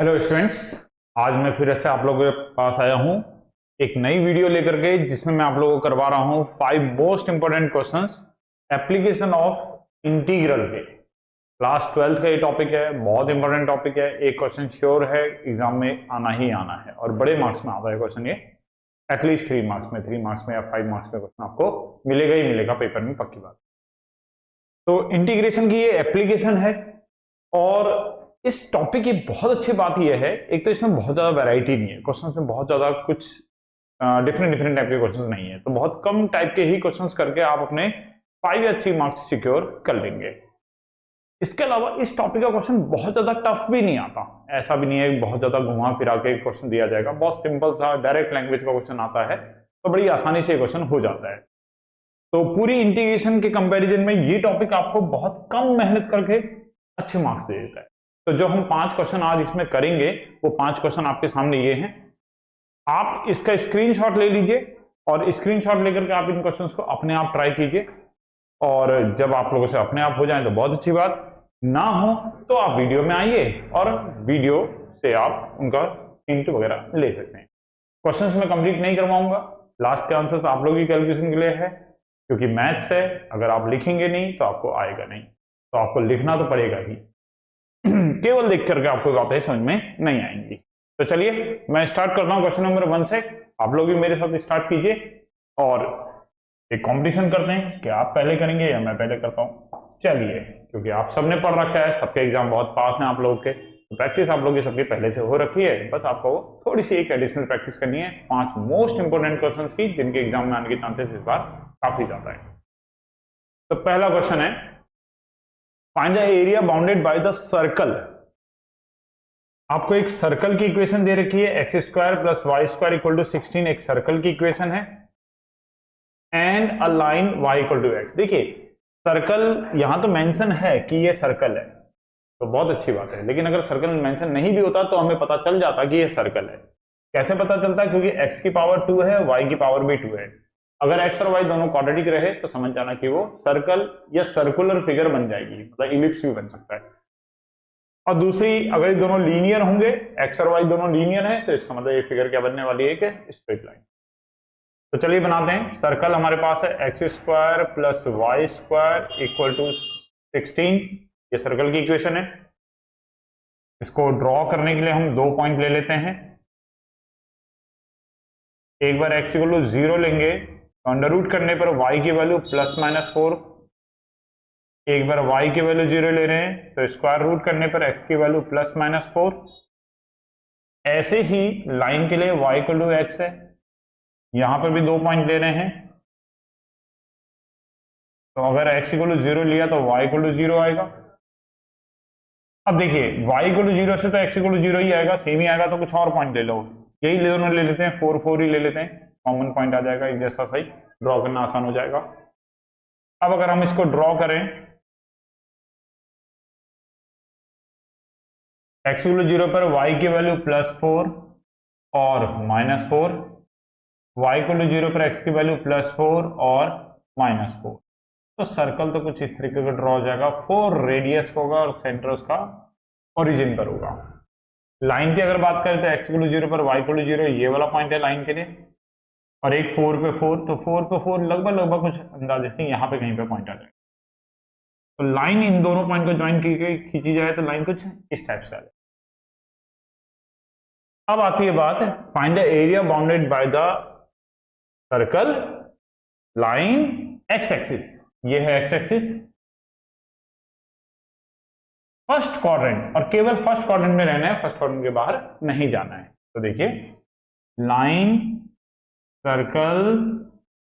Hello students. आज मैं फिर से आप लोगों के पास आया हूं एक नई वीडियो लेकर के, जिसमें मैं आप लोगों को करवा रहा हूं 5 most important questions application of integral के। क्लास 12th का ये टॉपिक है, बहुत इंपॉर्टेंट टॉपिक है। एक क्वेश्चन श्योर है एग्जाम में आना ही आना है और बड़े मार्क्स में आता है क्वेश्चन ये। एटलीस्ट 3 मार्क्स में, 3 मार्क्स में या 5 मार्क्स में क्वेश्चन आपको मिलेगा ही मिलेगा पेपर में, पक्की बात। तो इंटीग्रेशन की ये एप्लीकेशन है और इस टॉपिक की बहुत अच्छी बात यह है, एक तो इसमें बहुत ज्यादा वैरायटी नहीं है क्वेश्चंस में, बहुत ज्यादा कुछ डिफरेंट टाइप के क्वेश्चंस नहीं है, तो बहुत कम टाइप के ही क्वेश्चंस करके आप अपने 5 या 3 मार्क्स सिक्योर कर लेंगे। इसके अलावा इस टॉपिक का क्वेश्चन बहुत ज्यादा टफ भी नहीं आता, ऐसा भी नहीं है बहुत ज्यादा घुमा फिरा के क्वेश्चन दिया जाएगा। बहुत सिंपल सा डायरेक्ट लैंग्वेज का क्वेश्चन आता है, तो बड़ी आसानी से क्वेश्चन हो जाता है। तो पूरी इंटीग्रेशन के कंपैरिजन में ये टॉपिक आपको बहुत कम मेहनत करके अच्छे मार्क्स दे देता है। तो जो हम 5 क्वेश्चन आज इसमें करेंगे, वो 5 क्वेश्चन आपके सामने ये हैं। आप इसका स्क्रीनशॉट ले लीजिए और स्क्रीनशॉट लेकर के आप इन क्वेश्चंस को अपने आप ट्राई कीजिए, और जब आप लोगों से अपने आप हो जाए तो बहुत अच्छी बात, ना हो तो आप वीडियो में आइए और वीडियो से आप उनका हिंट वगैरह ले सकते हैं। क्वेश्चंस मैं कंप्लीट नहीं करवाऊंगा, लास्ट के आंसर्स आप लोगों की कैलकुलेशन के लिए है, क्योंकि मैथ्स है। अगर आप लिखेंगे नहीं तो आपको आएगा नहीं, तो आपको लिखना तो पड़ेगा ही। केवल देख करके आपको बातें समझ में नहीं आएंगी। तो चलिए मैं स्टार्ट करता हूं क्वेश्चन नंबर 1 से। आप लोग भी मेरे साथ स्टार्ट कीजिए और एक कंपटीशन करते हैं कि आप पहले करेंगे या मैं पहले करता हूं। चलिए, क्योंकि आप सबने पढ़ रखा है, सबके एग्जाम बहुत पास हैं आप लोगों के, तो प्रैक्टिस आप लोगों की सबकी पहले से हो रखी है। बस आपको थोड़ी सी एक एडिशनल प्रैक्टिस करनी है 5 मोस्ट इंपोर्टेंट क्वेश्चन की, जिनके एग्जाम में आने के चांसेस इस बार काफी ज्यादा है। तो पहला क्वेश्चन है, find the area bounded by the circle. आपको एक सर्कल की इक्वेशन दे रखी है, x square plus y square equal to 16, एक सर्कल की इक्वेशन है, and a line y equal to x. देखिए सर्कल यहां तो मेंशन है कि ये सर्कल है, तो बहुत अच्छी बात है, लेकिन अगर सर्कल मेंशन नहीं भी होता तो हमें पता चल जाता कि ये सर्कल है। कैसे पता चलता है? क्योंकि x की पावर 2 है, y की पावर भी 2 है। अगर x और y दोनों क्वाड्रेटिक रहे तो समझ जाना कि वो सर्कल या सर्कुलर फिगर बन जाएगी, मतलब इलिप्स भी बन सकता है। और दूसरी, अगर ये दोनों लीनियर होंगे, x और y दोनों लीनियर है, तो इसका मतलब ये फिगर क्या बनने वाली है? एक स्ट्रेट लाइन। तो चलिए बनाते हैं। सर्कल हमारे पास है x square plus y square equal to 16, ये सर्कल की इक्वेशन है। इसको ड्रॉ करने के लिए हम 2 पॉइंट ले लेते हैं। एक बार x इक्वल टू 0 लेंगे तो अंडर रूट करने पर y की वैल्यू प्लस माइनस 4, एक बार y की वैल्यू 0 ले रहे हैं तो स्क्वायर रूट करने पर x की वैल्यू प्लस माइनस 4। ऐसे ही लाइन के लिए y इक्वल टू x है, यहां पर भी 2 पॉइंट ले रहे हैं, तो अगर x इक्वल टू 0 लिया तो y इक्वल टू 0 आएगा। अब देखिए y इक्वल टू 0 से तो x इक्वल टू 0 ही आएगा, सेम ही आएगा, तो कुछ और पॉइंट ले लो, यही दोनों ले लेते हैं, 4 4 ही ले लेते हैं, कॉमन पॉइंट आ जाएगा, एक जैसा सही ड्रॉ करना आसान हो जाएगा। अब अगर हम इसको ड्रॉ करें, x इक्वल टू 0 पर y की वैल्यू प्लस 4 और माइनस 4, y इक्वल टू 0 पर x की वैल्यू प्लस 4 और माइनस 4। तो सर्कल तो कुछ इस तरीके का ड्रॉ हो जाएगा, 4 रेडियस होगा और सेंटर उसका ओरिजिन पर होगा। लाइन की अगर बात करें तो x इक्वल टू 0 पर y इक्वल टू 0, ये वाला पॉइंट है लाइन के लिए, और एक 4 पे 4, तो 4 पे 4 लगभग कुछ अंदाजे से यहाँ पे कहीं पे पॉइंट आ जाएगा। तो लाइन इन दोनों पॉइंट को ज्वाइन खींची जाए तो लाइन कुछ इस टाइप से आ जाए। अब आती है बात, find the area bounded by the circle line x axis. ये है एक्स एक्सिस, फर्स्ट क्वाड्रेंट, और केवल फर्स्ट क्वाड्रेंट में रहना है, फर्स्ट क्वाड्रेंट के बाहर नहीं जाना है। तो देखिए line circle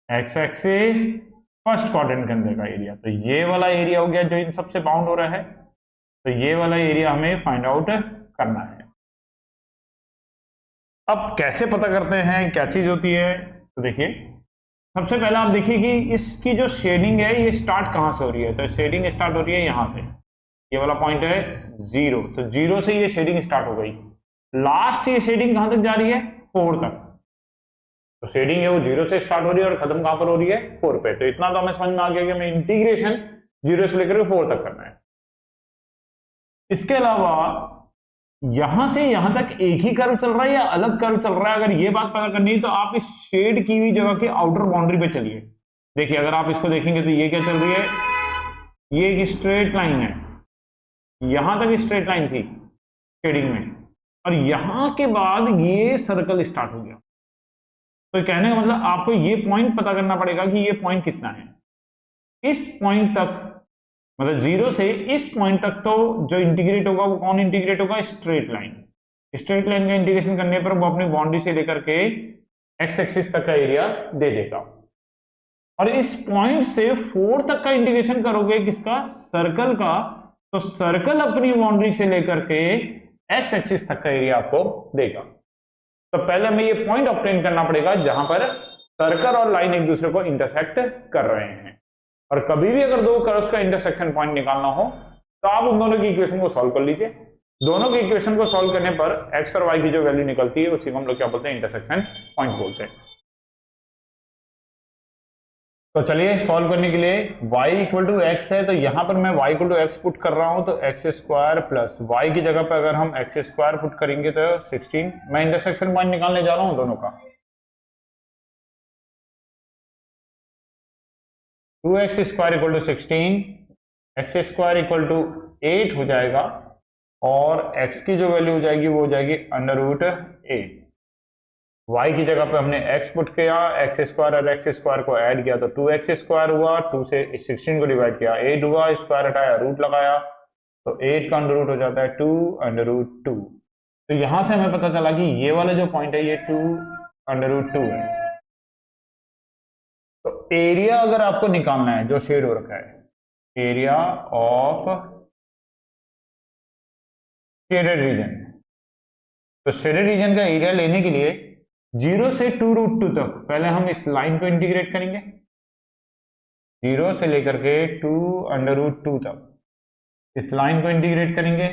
x axis first quadrant के अंदर का एरिया, तो ये वाला एरिया हो गया जो इन सबसे बाउंड हो रहा है, तो ये वाला एरिया हमें फाइंड आउट करना है। अब कैसे पता करते हैं, क्या चीज होती है? तो देखिए सबसे पहले आप देखिए कि इसकी जो शेडिंग है ये स्टार्ट कहां से हो रही है, तो शेडिंग स्टार्ट हो रही है यहां से, ये वाला पॉइंट है 0, तो 0 से ये शेडिंग स्टार्ट हो गई, लास्ट ये शेडिंग कहां तक जा रही है? 4 तक। तो शेडिंग है वो 0 से स्टार्ट हो रही है और खत्म कहां पर हो रही है? 4 पे। तो इतना तो हमें समझ में आ गया कि हमें इंटीग्रेशन 0 से लेकर 4 तक करना है। इसके अलावा यहां से यहां तक एक ही कर्व चल रहा है या अलग कर्व चल रहा है, अगर ये बात पता करनी है तो आप इस शेड की हुई जगह के आउटर बाउंड्री पे चलिए। देखिए अगर आप इसको देखेंगे तो ये क्या चल रही है, ये एक स्ट्रेट लाइन है, यहां तक स्ट्रेट लाइन थी शेडिंग में, और यहां के बाद ये सर्कल स्टार्ट हो गया। तो कहने का मतलब आपको ये पॉइंट पता करना पड़ेगा कि ये पॉइंट कितना है। इस पॉइंट तक मतलब जीरो से इस पॉइंट तक तो जो इंटीग्रेट होगा वो कौन इंटीग्रेट होगा, स्ट्रेट लाइन। स्ट्रेट लाइन का इंटीग्रेशन करने पर वो अपनी बाउंड्री से लेकर के एक्स एक्सिस तक का एरिया दे देगा। और इस पॉइंट से 4 तक का इंटीग्रेशन करोगे किसका, सर्कल का, तो सर्कल अपनी बाउंड्री से लेकर के एक्स एक्सिस तक का एरिया आपको देगा। तो पहले हमें ये पॉइंट ऑब्टेन करना पड़ेगा जहां पर सर्कल और लाइन एक दूसरे को इंटरसेक्ट कर रहे हैं। और कभी भी अगर दो कर्व्स का इंटरसेक्शन पॉइंट निकालना हो तो आप उन दोनों की इक्वेशन को सॉल्व कर लीजिए। दोनों की इक्वेशन को सॉल्व करने पर एक्स और वाई की जो वैल्यू निकलती है उसी को हम लोग क्या बोलते हैं, इंटरसेक्शन पॉइंट बोलते हैं। तो चलिए सॉल्व करने के लिए y इक्वल टू एक्स है, तो यहां पर मैं y equal to x put कर रहा हूं, तो एक्स स्क्वायर प्लस वाई की जगह पर अगर हम एक्स स्क्वायर पुट करेंगे तो 16। मैं इंटरसेक्शन पॉइंट निकालने जा रहा हूं दोनों का। 2x square equal to 16, x square equal to 8 हो जाएगा, और x की जो वैल्यू हो जाएगी वो हो जाएगी अंडर रूट 8। y की जगह पे हमने x पुट किया, एक्स स्क्वायर और एक्स स्क्वायर को ऐड किया तो 2x स्क्वायर हुआ, 2 से 16 को डिवाइड किया 8 हुआ, स्क्वायर हटाया रूट लगाया तो 8 का अंडर रूट हो जाता है 2 अंडर रूट 2। तो यहां से हमें पता चला कि ये वाला जो पॉइंट है ये 2 अंडर रूट 2 है। तो एरिया अगर आपको निकालना है जो शेड हो रखा है, एरिया ऑफ शेडेड रीजन, तो शेडेड रीजन का एरिया लेने के लिए 0 से 2 रूट 2 तक पहले हम इस लाइन को इंटीग्रेट करेंगे, 0 से लेकर के 2 अंडर रूट 2 तक इस लाइन को इंटीग्रेट करेंगे,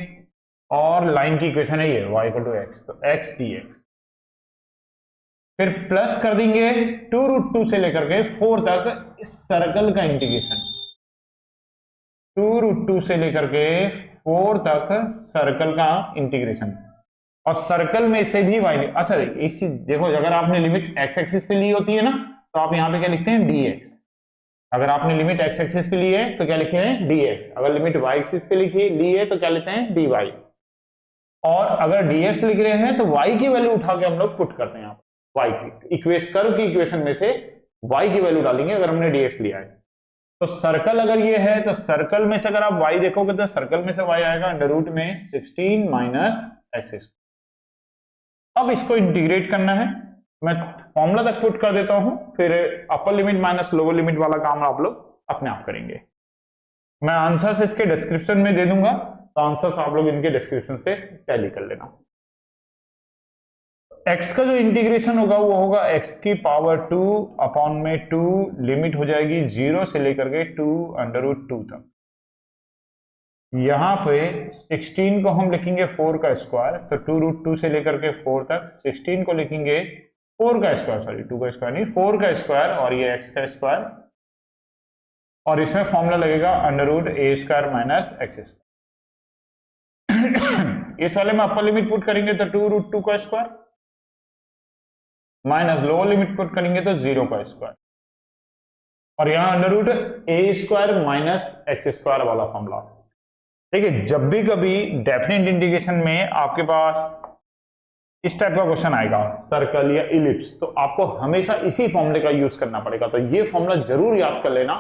और लाइन की इक्वेशन है ये y इक्वल टू एक्स, तो x dx, फिर प्लस कर देंगे 2 रूट 2 से लेकर के 4 तक इस सर्कल का इंटीग्रेशन, 2 रूट 2 से लेकर के 4 तक सर्कल का इंटीग्रेशन, और सर्कल में से भी y, अच्छा इस देखो अगर आपने लिमिट x एक्सिस पे ली होती है ना तो आप यहां पे क्या लिखते हैं dx, अगर आपने लिमिट x एक्सिस पे ली है तो क्या लिखते हैं dx, अगर लिमिट y एक्सिस पे ली है तो क्या लेते हैं dy, और अगर dx लिख रहे हैं तो y की वैल्यू उठा के हम लोग पुट करते हैं, y की कर्व की इक्वेशन में से y की वैल्यू डालेंगे अगर हमने dx लिया है। तो सर्कल अगर ये है तो सर्कल में से अगर आप y देखोगे तो सर्कल में से y आएगा अंडर रूट में 16 माइनस एक्स। अब इसको इंटीग्रेट करना है, मैं फॉर्मूला तक पुट कर देता हूं, फिर upper limit minus lower limit वाला काम आप लोग अपने आप करेंगे। मैं आंसर्स इसके डिस्क्रिप्शन में दे दूंगा, तो आंसर्स आप लोग इनके डिस्क्रिप्शन से टैली कर लेना। x का जो इंटीग्रेशन होगा वो होगा x की पावर 2 अपॉन में 2, लिमिट हो जाएगी 0 से लेकर के 2 अंडर रूट 2 तक। यहां पे 16 को हम लिखेंगे 4 का स्क्वायर, तो 2 रूट 2 से लेकर के 4 तक 16 को लिखेंगे 4 का स्क्वायर, सॉरी 2 का स्क्वायर नहीं 4 का स्क्वायर, और ये x का स्क्वायर, और इसमें फॉर्मूला लगेगा under root A square minus X square. इस वाले में अपर लिमिट पुट करेंगे तो 2 रूट 2 का square, minus lower limit put करेंगे तो 0 का स्क्वायर, और यहां under root A square minus X square वाला फॉर्मूला। देखिए जब भी कभी डेफिनेट इंटीग्रेशन में आपके पास इस टाइप का क्वेश्चन आएगा सर्कल या इलिप्स, तो आपको हमेशा इसी फॉर्मूले का यूज करना पड़ेगा। तो ये फॉर्मूला जरूर याद कर लेना,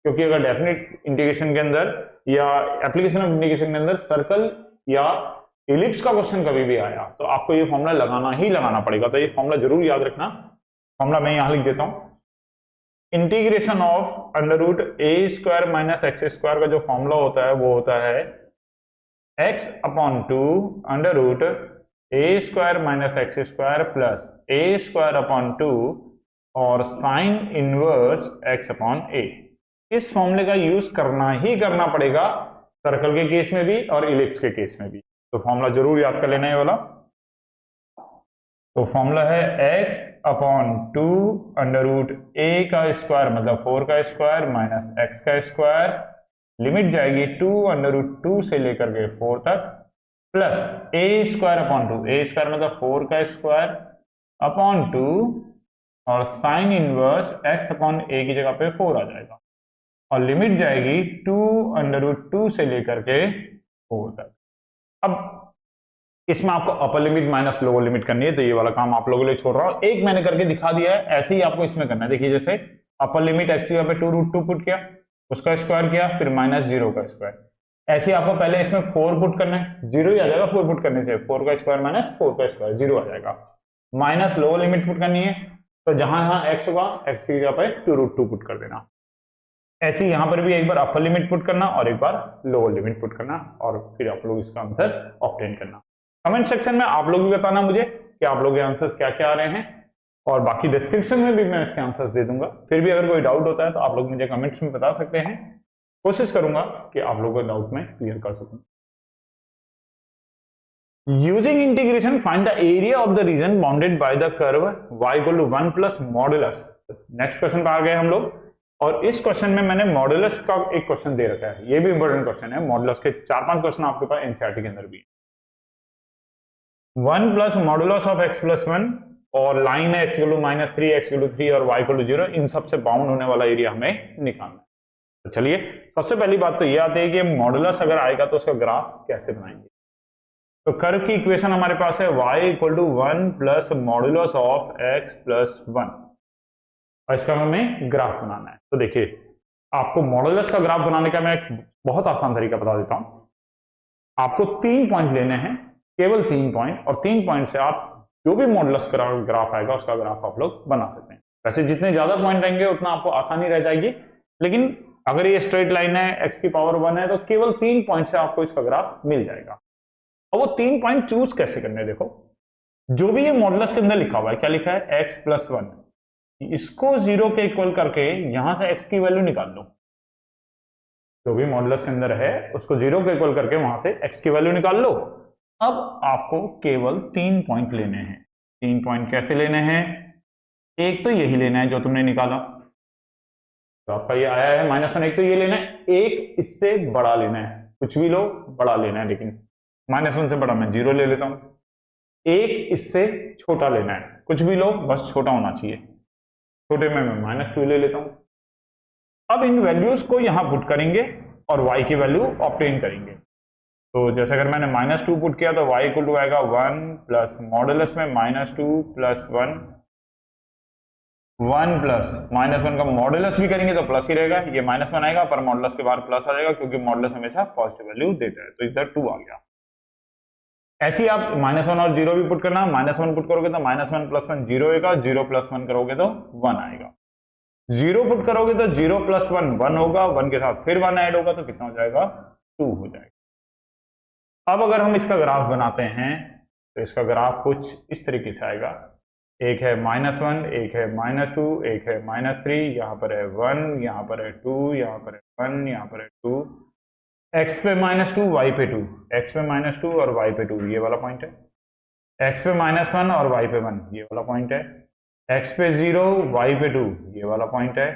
क्योंकि अगर डेफिनेट इंटीग्रेशन के अंदर या एप्लीकेशन ऑफ इंटीग्रेशन के अंदर सर्कल या इलिप्स का क्वेश्चन कभी भी आया तो आपको ये फॉर्मूला लगाना ही लगाना पड़ेगा। तो ये फॉर्मूला जरूर याद रखना। फॉर्मूला मैं यहां लिख देता हूं, integration of under root A square minus X square का जो फॉर्मूला होता है वो होता है x upon 2 under root A square minus X square plus A square upon 2 और sine inverse x upon a। इस फॉर्मूले का यूज करना ही करना पड़ेगा सर्कल के केस में भी और इलिप्स के केस में भी। तो फॉर्मूला जरूर याद कर लेना है वाला। तो फॉर्मूला है x upon 2 under root a का स्क्वायर मतलब 4 का स्क्वायर माइनस x का स्क्वायर, लिमिट जाएगी 2 अंडर रूट 2 से लेकर के 4 तक, plus A square upon 2, A square मतलब 4 का स्क्वायर अपॉन 2 और साइन इनवर्स एक्स अपॉन ए की जगह पे 4 आ जाएगा और लिमिट जाएगी 2√2 से लेकर के 4 तक। अब इसमें आपको अपर लिमिट माइनस लोअर लिमिट करनी है, तो ये वाला काम आप लोगों के लिए छोड़ रहा हूं, एक मैंने करके दिखा दिया है, ऐसे ही आपको इसमें करना है। देखिए जैसे अपर लिमिट एक्स की जगह पे 2√2 पुट किया, उसका स्क्वायर किया, फिर -0 का स्क्वायर। ऐसे ही आपको पहले इसमें 4 पुट करना है, 0 ही आ जाएगा 4 पुट करने से, 4 का स्क्वायर माइनस 4 का स्क्वायर 0 आ जाएगा। माइनस लोअर लिमिट पुट करनी है, तो जहां जहां एक्स होगा एक्स की जगह पे 2√2 पुट कर देना। ऐसे ही यहां पर भी एक बार अपर लिमिट पुट करना और एक बार लोअर लिमिट पुट करना और फिर आप लोग इसका आंसर ऑब्टेन करना। कमेंट सेक्शन में आप लोग भी बताना मुझे कि आप लोग के आंसर्स क्या क्या आ रहे हैं, और बाकी डिस्क्रिप्शन में भी मैं इसके आंसर्स दे दूंगा। फिर भी अगर कोई डाउट होता है तो आप लोग मुझे कमेंट्स में बता सकते हैं, कोशिश करूंगा कि आप लोगों के डाउट में क्लियर कर सकूं। Using integration find the area of the reason bounded by the curve y = 1 plus modulus. Next question पर आ गए हम लोग, और इस क्वेश्चन में मैंने मॉडुलस का एक क्वेश्चन दे रखा है, ये भी इंपॉर्टेंट क्वेश्चन है। मॉडुलस के 4-5 क्वेश्चन आपके पास एनसीईआरटी के अंदर भी है। 1 plus modulus of x plus 1 और लाइन है x = -3, x = 3 और y = 0, इन सब से बाउंड होने वाला एरिया हमें निकालना है। तो चलिए सबसे पहली बात तो ये आती है कि मॉडुलस अगर आएगा तो उसका ग्राफ कैसे बनाएंगे। तो कर्व की इक्वेशन हमारे पास है y = 1 plus modulus of x plus 1, और इसका हमें ग्राफ बनाना है। तो देखिए आपको मॉडुलस का ग्राफ बनाने का मैं एक बहुत आसान तरीका बता देता हूं। आपको 3 पॉइंट लेने हैं, केवल 3 पॉइंट, और 3 पॉइंट से आप जो भी मॉडुलस ग्राफ आएगा उसका ग्राफ आप लोग बना सकते हैं। वैसे जितने ज्यादा पॉइंट रहेंगे उतना आपको आसानी रह जाएगी, लेकिन अगर ये स्ट्रेट लाइन है, x की पावर 1 है, तो केवल 3 पॉइंट से आपको इसका ग्राफ मिल जाएगा। और वो 3 पॉइंट चूज कैसे करने हैं, देखो जो भी ये मॉडुलस के अंदर लिखा हुआ है, क्या लिखा है x प्लस 1, इसको 0 के इक्वल करके यहां से x की वैल्यू निकाल लो। जो भी मॉडुलस के अंदर है उसको 0 के इक्वल करके वहां से x की वैल्यू निकाल लो। अब आपको केवल 3 पॉइंट लेने हैं। 3 पॉइंट कैसे लेने हैं, एक तो यही लेना है जो तुमने निकाला, तो आपका ये आया है -1, एक तो ये लेना है, एक इससे बड़ा लेना है, कुछ भी लो बड़ा लेना है, लेकिन -1 से बड़ा मैं 0 ले लेता हूं। एक इससे छोटा लेना है, कुछ भी लो बस छोटा होना चाहिए, छोटे में मैं -2 ले लेता हूं। अब इन वैल्यूज को यहां पुट करेंगे और y की वैल्यू ऑब्टेन करेंगे। तो जैसे अगर मैंने -2 पुट किया तो y = आएगा 1 प्लस मॉडुलस में -2 प्लस 1, 1 प्लस -1 का मॉडुलस भी करेंगे तो प्लस ही रहेगा, ये -1 आएगा पर मॉडुलस के बाहर प्लस आ जाएगा क्योंकि मॉडुलस हमेशा पॉजिटिव वैल्यू देता है, तो इधर 2 आ गया। ऐसे ही आप -1 और 0 भी पुट करना, -1 पुट करोगे तो -1 प्लस 1 0 आएगा, 0 प्लस 1 करोगे तो 1 आएगा, 0 पुट करोगे तो 0 प्लस 1 1 होगा, 1 के साथ फिर 1 ऐड होगा तो कितना हो जाएगा 2 हो जाएगा। अब अगर हम इसका ग्राफ बनाते हैं तो इसका ग्राफ कुछ इस तरीके से आएगा, एक है -1, एक है -2, एक है -3, यहाँ पर है 1, यहाँ पर है 2, यहाँ पर है 1, यहाँ पर है 2, x पे -2 y पे 2, x पे -2 और y पे 2 ये वाला पॉइंट है, x पे -1 और y पे 1 ये वाला पॉइंट है, x पे 0 y पे 2 ये वाला पॉइंट है।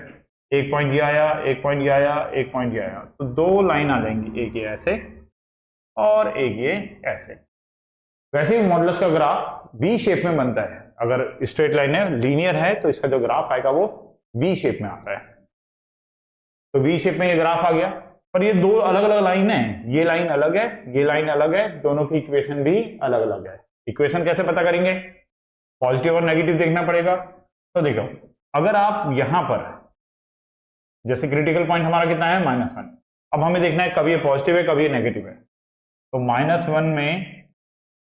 एक पॉइंट ये आया, एक पॉइंट ये आया, एक पॉइंट ये आया, तो 2 लाइन आ जाएंगी, एक ये ऐसे और एक ये ऐसे। वैसे ही मॉडुलस का ग्राफ वी शेप में बनता है, अगर स्ट्रेट लाइन है लीनियर है तो इसका जो ग्राफ आएगा वो वी शेप में आता है। तो वी शेप में ये ग्राफ आ गया, पर ये 2 अलग अलग लाइन है, ये लाइन अलग है, ये लाइन अलग है, दोनों की इक्वेशन भी अलग अलग है। इक्वेशन कैसे पता करेंगे, पॉजिटिव और नेगेटिव देखना पड़ेगा। तो देखो अगर आप यहां पर, जैसे क्रिटिकल पॉइंट हमारा कितना है -1, अब हमें देखना है कभी ये पॉजिटिव है कभी ये नेगेटिव है। तो -1 में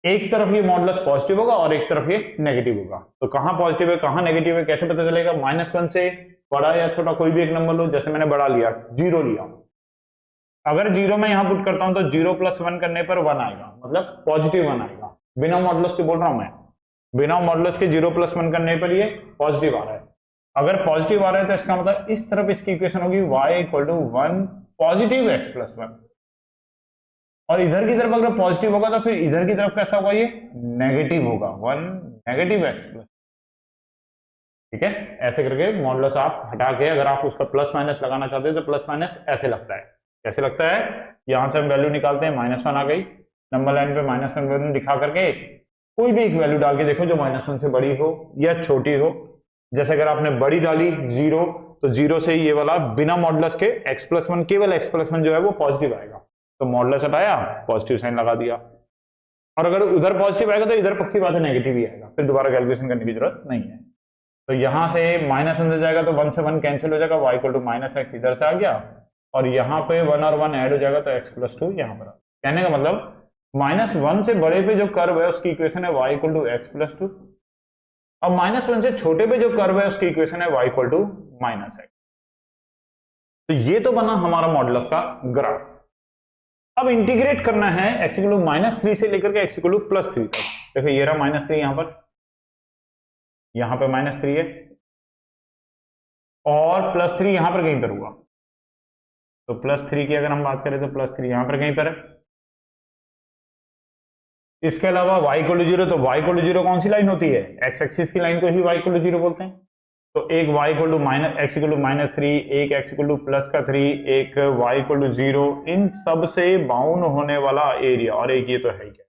एक तरफ ये मॉडुलस पॉजिटिव होगा और एक तरफ ये नेगेटिव होगा, तो कहां पॉजिटिव है कहां नेगेटिव है कैसे पता चलेगा, -1 से बड़ा या छोटा कोई भी एक नंबर लो, जैसे मैंने बड़ा लिया 0 लिया, अगर 0 में यहां पुट करता हूं तो 0 प्लस 1 करने पर 1 आएगा, मतलब पॉजिटिव 1 आएगा, बिना मॉडुलस के बोल रहा हूं मैं, बिना मॉडुलस के 0 प्लस 1 करने पर ये पॉजिटिव आ रहा है। अगर पॉजिटिव आ रहा है तो इसका मतलब इस तरफ इसकी इक्वेशन होगी y = 1 पॉजिटिव x प्लस 1, और इधर की तरफ अगर पॉजिटिव होगा तो फिर इधर की तरफ कैसा होगा, ये नेगेटिव होगा, 1 नेगेटिव x प्लस। ठीक है, ऐसे करके मॉडुलस आप हटा के अगर आप उसका प्लस माइनस लगाना चाहते हैं तो प्लस माइनस ऐसे लगता है। कैसे लगता है, यहां से हम वैल्यू निकालते हैं, -1 आ गई, नंबर लाइन पे -1 दिखा करके कोई भी एक वैल्यू डाल के देखो जो -1 से बड़ी हो या छोटी हो। जैसे अगर आपने बड़ी डाली 0, तो 0 से ये वाला बिना मॉडुलस के x+1, केवल x+1 जो है वो पॉजिटिव आएगा, तो मॉडुलस हटाया, पॉजिटिव साइन लगा दिया। और अगर उधर पॉजिटिव आएगा तो इधर पक्की बात है नेगेटिव ही आएगा, फिर दोबारा कैलकुलेशन करने की जरूरत नहीं है। तो यहां से माइनस अंदर जाएगा तो 1 से 1 कैंसिल हो जाएगा, y = -x इधर से आ गया, और यहाँ पे 1 और 1 ऐड हो जाएगा तो x+2 यहाँ पर। कहने का मतलब -1 से बड़े पे जो कर्व है उसकी इक्वेशन है y = x+2, और -1 से छोटे पे जो कर्व है उसकी इक्वेशन है y = -x। तो ये तो बना हमारा मॉडुलस का ग्राफ। अब इंटीग्रेट करना है x = -3 से लेकर के x = +3 तक। देखो ये रहा -3 यहां पे -3 है, और +3 यहां पर कहीं पर हुआ, तो +3 की अगर हम बात करें तो +3 यहां पर कहीं पर है। इसके अलावा y = 0, तो y = 0 कौन सी लाइन होती है? x एक्सिस की लाइन को ही y = 0 बोलते हैं। तो एक y = x = -3, एक x = +3, एक y = 0, इन सब से बाउंड होने वाला एरिया, और एक ये तो है क्या,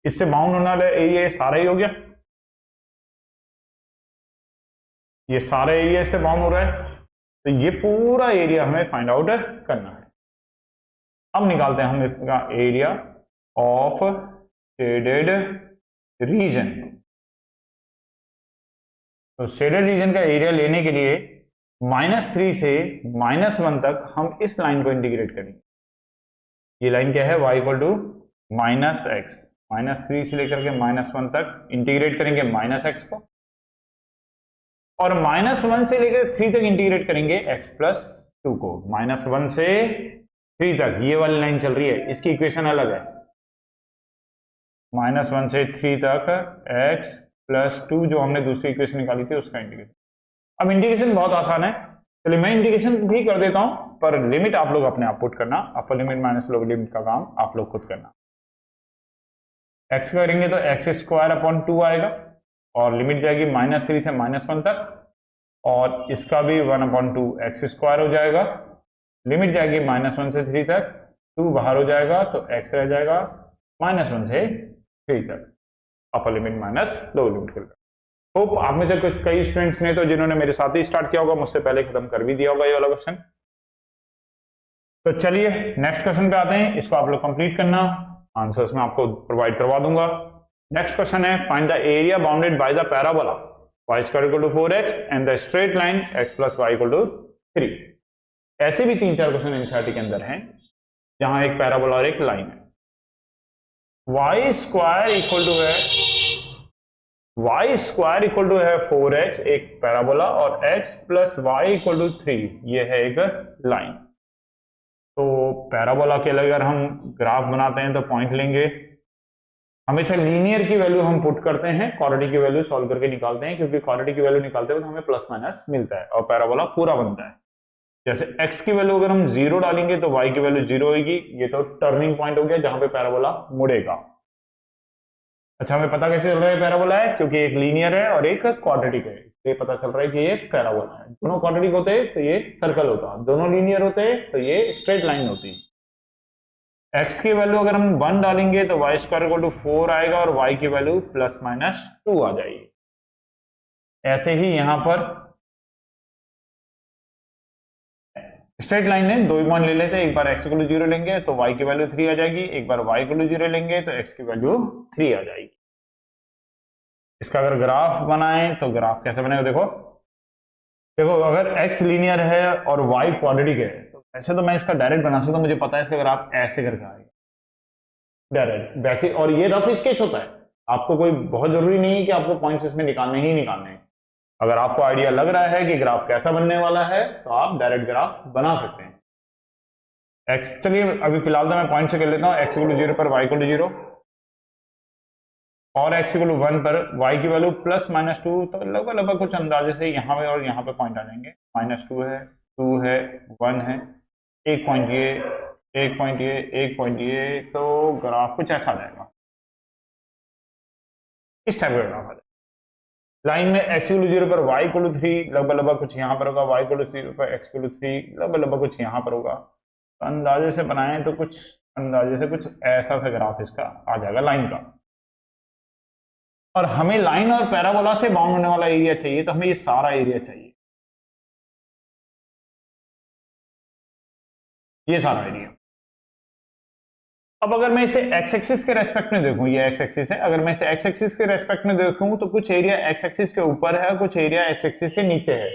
इससे बाउंड होने वाला एरिया सारा ही हो गया, ये सारा एरिया इससे बाउंड हो रहा है, तो ये पूरा एरिया हमें फाइंड आउट करना है। अब निकालते हैं हम इसका एरिया ऑफ शेडेड रीजन। तो शेडेड रीजन का एरिया लेने के लिए -3 से -1 तक हम इस लाइन को इंटीग्रेट करेंगे। ये लाइन क्या है? y = -x, -3 से लेकर के -1 तक इंटीग्रेट करेंगे -x को, और -1 से लेकर 3 तक इंटीग्रेट करेंगे x+2 को। -1 से 3 तक ये वाली लाइन चल रही है, इसकी इक्वेशन अलग है, -1 से 3 तक x+2 जो हमने दूसरी इक्वेशन निकाली थी उसका इंटीग्रेशन। अब इंटीग्रेशन बहुत आसान है, चलिए मैं इंटीग्रेशन भी कर देता हूं, पर लिमिट आप लोग अपने आप पुट करना, अपर लिमिट माइनस लोअर लिमिट का काम आप लोग खुद करना। x करेंगे तो x² / 2 आएगा, और लिमिट जाएगी -3 से -1 तक, और इसका भी 1/2 x² हो जाएगा। लिमिट जाएगी -1 से 3 तक, 2 बाहर हो जाएगा तो x रह जाएगा -1 से 3 तक, अपर लिमिट माइनस लोअर लिमिट कर। होप आप में से कुछ कई स्टूडेंट्स ने तो जिन्होंने मेरे साथ ही स्टार्ट किया होगा, मुझसे पहले खत्म कर भी दिया होगा ये वाला क्वेश्चन। तो चलिए नेक्स्ट क्वेश्चन पे आते हैं, इसको आप लोग कंप्लीट करना, आंसर्स मैं आपको प्रोवाइड करवा दूंगा। नेक्स्ट क्वेश्चन है, find the area bounded by the parabola y² = 4x and the straight line x + y = 3। ऐसे भी 3-4 क्वेश्चन एनसीईआरटी के अंदर हैं जहां एक पैराबोला और एक लाइन है। y² है 4x एक पैराबोला, और x + y = 3 ये है एक लाइन। तो पैराबोला के लिए अगर हम ग्राफ बनाते हैं तो पॉइंट लेंगे, हमेशा लीनियर की वैल्यू हम पुट करते हैं, क्वाड्रेटिक की वैल्यू सॉल्व करके निकालते हैं, क्योंकि क्वाड्रेटिक की वैल्यू निकालते हुए हमें ± मिलता है और पैराबोला पूरा बनता है। जैसे x की वैल्यू अगर हम 0 डालेंगे तो y की वैल्यू 0 होगी, ये तो टर्निंग पॉइंट हो गया जहां पे पैराबोला मुड़ेगा। अच्छा, हमें पता कैसे चल रहा है पैराबोला है? क्योंकि एक लीनियर है और एक क्वाड्रेटिक है, ये पता चल रहा है कि ये पैराबोला है। दोनों क्वाड्रेटिक होते तो ये सर्कल होता, दोनों लीनियर होते तो ये स्ट्रेट लाइन होती। x की वैल्यू अगर हम 1 डालेंगे तो y² = 4 आएगा, और y की वैल्यू ±2 आ जाएगी। ऐसे ही यहां पर स्ट्रेट लाइन है, 2 पॉइंट ले लेते हैं, एक बार x = 0 लेंगे तो y की वैल्यू 3 आ जाएगी, एक बार y = 0 लेंगे तो x की वैल्यू 3 आ जाएगी। इसका अगर ग्राफ बनाएं तो ग्राफ कैसे बनेगा? देखो देखो, अगर x लीनियर है और y क्वाड्रेटिक है, तो ऐसे तो मैं इसका डायरेक्ट बना सकता हूं, मुझे पता है इसका ग्राफ ऐसे करके आएगा डायरेक्ट वैसे, और ये रफ स्केच होता है, आपको कोई बहुत जरूरी नहीं है कि आपको पॉइंट्स इसमें निकालने ही निकालने हैं। अगर आपको आइडिया लग रहा है कि ग्राफ कैसा बनने वाला है तो आप डायरेक्ट ग्राफ बना सकते हैं। x, चलिए अभी फिलहाल तो मैं पॉइंट से कर लेता हूं, x = 0 पर y = 0, और x = 1 पर y की वैल्यू ±2, तो लगभग कुछ अंदाजे से यहाँ पे और यहाँ पे पॉइंट आ जाएंगे। -2 है, 2 है, 1 है, एक पॉइंट ये, एक पॉइंट ये, एक पॉइंट ये, तो ग्राफ कुछ ऐसा आ जाएगा, इस टाइप का ग्राफ आ जाएगा। लाइन में x = 0 पर y = 3 लगभग कुछ यहाँ पर होगा, y = 0 पर x = 3 लगभग कुछ यहाँ पर होगा। तो अंदाजे से बनाएं तो कुछ अंदाजे से कुछ ऐसा सा ग्राफ इसका आ जाएगा लाइन का, और हमें लाइन और पैराबोला से बाउंड होने वाला एरिया चाहिए, तो हमें ये सारा एरिया चाहिए, ये सारा एरिया। अब अगर मैं इसे एक्स एक्सिस के रेस्पेक्ट में देखूं, ये एक्स एक्सिस है, अगर मैं इसे एक्स एक्सिस के रेस्पेक्ट में देखूं तो कुछ एरिया एक्स एक्सिस के ऊपर है, कुछ एरिया एक्स एक्सिस से नीचे है।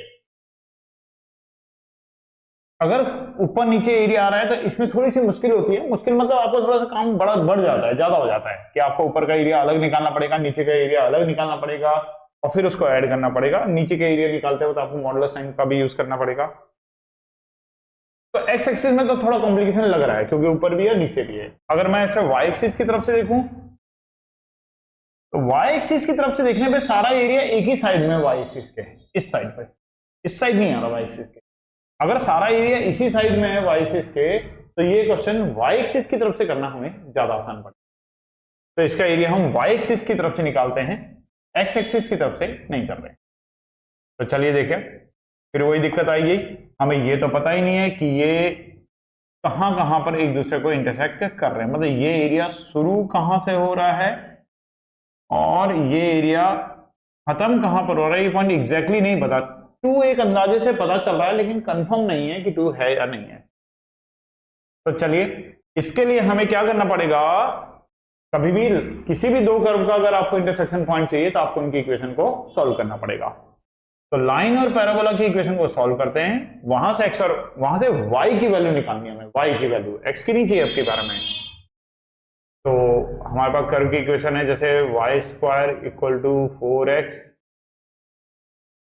अगर ऊपर नीचे एरिया आ रहा है तो इसमें थोड़ी सी मुश्किल होती है, मुश्किल मतलब आपको थोड़ा सा काम बड़ा बढ़ जाता है, ज्यादा हो जाता है कि आपको ऊपर का एरिया अलग निकालना पड़ेगा, नीचे का एरिया अलग निकालना पड़ेगा, और फिर उसको ऐड करना पड़ेगा। नीचे के एरिया निकालते हो तो आपको मॉडुलस साइन का भी यूज करना पड़ेगा। तो एक्स एक्सिस में तो थोड़ा कॉम्प्लिकेशन लग रहा है क्योंकि ऊपर भी है नीचे भी है। अगर मैं अच्छा वाई एक्सिस की तरफ से देखूं तो वाई एक्सिस की तरफ से देखने पे सारा एरिया एक ही साइड में वाई एक्सिस के, इस साइड पे, इस साइड नहीं आ रहा वाई एक्सिस के। अगर सारा एरिया इसी साइड में है वाई एक्सिस के, तो ये क्वेश्चन वाई एक्सिस की तरफ से करना हमें ज्यादा आसान पड़ेगा। तो इसका एरिया हम वाई एक्सिस की तरफ से निकालते हैं, एक्स एक्सिस की तरफ से नहीं कर रहे। तो चलिए देखें, फिर वही दिक्कत आएगी, हमें ये तो पता ही नहीं है कि ये कहां कहां पर एक दूसरे को इंटरसेक्ट कर रहे हैं, मतलब ये एरिया शुरू कहां से हो रहा है और ये एरिया खत्म कहां पर हो रहा है, ये पॉइंट एग्जैक्टली नहीं पता। टू एक अंदाजे से पता चल रहा है लेकिन कंफर्म नहीं है कि टू है या नहीं है। तो चलिए इसके लिए हमें क्या करना पड़ेगा, कभी भी किसी भी दो कर्व का अगर आपको इंटरसेक्शन पॉइंट चाहिए तो आपको उनकी इक्वेशन को सॉल्व करना पड़ेगा। तो लाइन और पैराबोला की इक्वेशन को सॉल्व करते हैं, वहां से एक्स और वहां से वाई की वैल्यू निकालनी है हमें, वाई की वैल्यू, एक्स की नहीं चाहिए आपके बारे में। तो हमारे पास कर्व की इक्वेशन है जैसे Y square equal to 4x,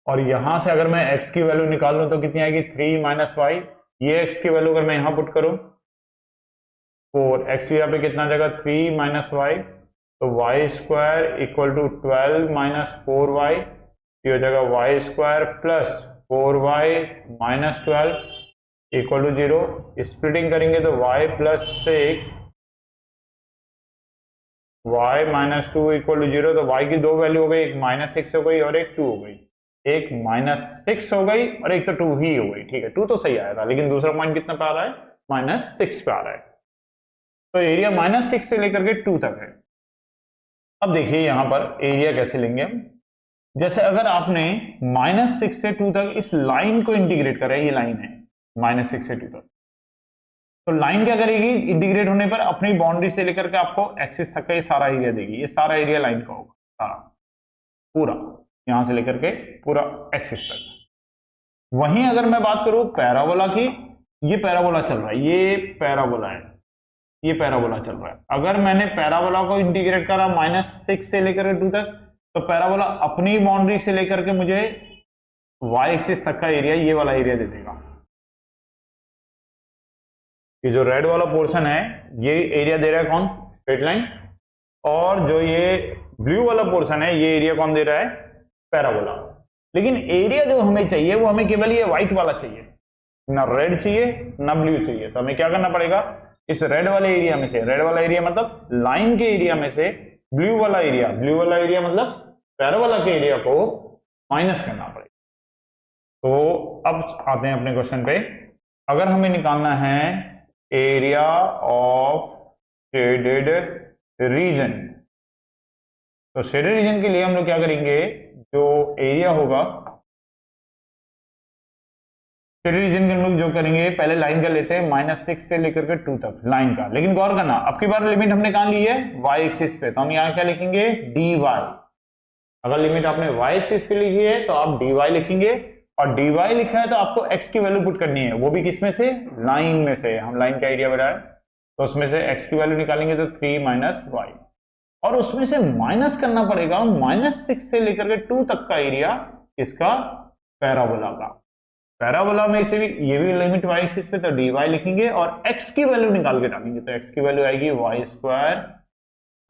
और यहां से अगर मैं x की वैल्यू निकाल लूं तो कितनी आएगी 3 माइनस वाई। ये x की वैल्यू अगर मैं यहां पुट करूं 4x, यहाँ पे कितना जगह 3 माइनस वाई, तो y square equal to 12 minus 4y, ये हो जाएगा y square plus 4y minus 12 equal to 0। Splitting करेंगे तो y plus 6 y minus 2 equal to 0। तो y की दो वैल्यू हो गई, एक माइनस 6 हो गई और एक 2 हो गई, एक माइनस 6 हो गई और एक तो 2 ही हो गई। ठीक है, 2 तो सही आया था, लेकिन दूसरा पॉइंट कितना पे आ रहा है, माइनस 6 पे आ रहा है। तो एरिया माइनस 6 से लेकर के 2 तक है। अब देखिए यहां पर एरिया कैसे लेंगे हम, जैसे अगर आपने माइनस 6 से 2 तक इस लाइन को इंटीग्रेट करा, ये लाइन है माइनस 6 से 2 तक, तो लाइन क्या करेगी, इंटीग्रेट होने पर अपनी बाउंड्री से लेकर के आपको एक्सिस तक का ये सारा एरिया देगी। ये सारा एरिया लाइन का होगा, सारा पूरा यहां से लेकर के पूरा एक्सिस तक। वहीं अगर मैं बात करूं पैराबोला की, ये पैराबोला चल रहा है, ये पैराबोला है, ये पैराबोला चल रहा है। अगर मैंने पैराबोला को इंटीग्रेट करा माइनस 6 से लेकर के 2 तक, तो पैराबोला अपनी बाउंड्री से लेकर के मुझे वाई एक्सिस तक का एरिया, ये वाला एरिया दे देगा। ये जो रेड वाला पोर्शन है ये एरिया दे रहा है कौन, स्ट्रेट लाइन, और जो ये ब्लू वाला पोर्शन है ये एरिया कौन दे रहा है, पैराबोला। लेकिन एरिया जो हमें चाहिए वो हमें केवल ये व्हाइट वाला चाहिए, ना रेड चाहिए ना ब्लू चाहिए। तो हमें क्या करना पड़ेगा, इस रेड वाले एरिया में से, रेड वाला एरिया मतलब लाइन के एरिया में से ब्लू वाला एरिया, ब्लू वाला एरिया मतलब पैराबोला के एरिया को माइनस करना पड़ेगा। तो अब आते हैं अपने क्वेश्चन पे। अगर हमें निकालना है एरिया ऑफ शेडेड रीजन, तो शेडेड रीजन के लिए हम लोग क्या करेंगे, जो एरिया होगा शेडेड रीजन के हम लोग जो करेंगे, पहले लाइन का लेते हैं माइनस 6 से लेकर के 2 तक लाइन का। लेकिन गौर करना, अब की बार लिमिट हमने कहां ली है, वाई एक्सिस पे, तो हम यहां क्या लिखेंगे, डी वाई। अगर लिमिट आपने वाई एक्सिस पे लिखी है तो आप डी वाई लिखेंगे, और डी वाई लिखा है तो आपको एक्स की वैल्यू पुट करनी है, वो भी किसमें से, लाइन में से। हम लाइन का एरिया बढ़ाए तो उसमें से एक्स की वैल्यू निकालेंगे तो 3 माइनस वाई, और उसमें से माइनस करना पड़ेगा माइनस 6 से लेकर के 2 तक का एरिया इसका पैराबोला का। पैराबोला में इसे भी, ये भी लिमिट वाई एक्सिस पे, तो डी वाई लिखेंगे और एक्स की वैल्यू निकाल के डालेंगे, तो एक्स की वैल्यू आएगी वाई स्क्वायर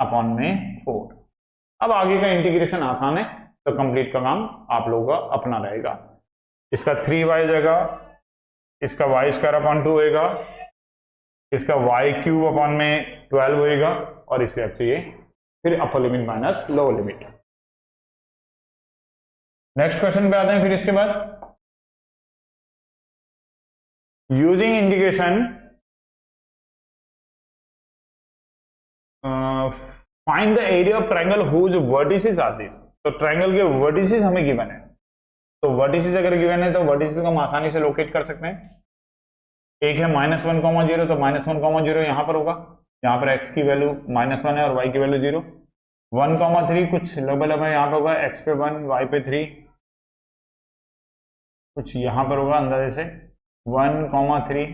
अपॉन में 4। अब आगे का इंटीग्रेशन आसान है, तो कंप्लीट का काम आप लोगों का अपना रहेगा। इसका 3y हो जाएगा, इसका वाई स्क्वायर अपॉन 2 होगा, इसका वाई क्यूब अपॉन में 12 होगा, और इसे आप चाहिए फिर upper limit minus lower limit. Next question पे आते हैं। फिर इसके बाद using integration find the area of triangle whose vertices are this. तो ट्रायंगल के वर्टिसेस हमें गिवन है, तो वर्टिसेस अगर गिवन है तो वर्टिसेस को हम आसानी से लोकेट कर सकते हैं। एक है -1,0, तो -1,0 यहां पर होगा, यहाँ पर x की वैल्यू -1 है और y की वैल्यू 0। 1,3 कुछ लगभग है, यहाँ पर होगा x पे 1 y पे 3, कुछ यहाँ पर होगा अंदाजे से 1,3,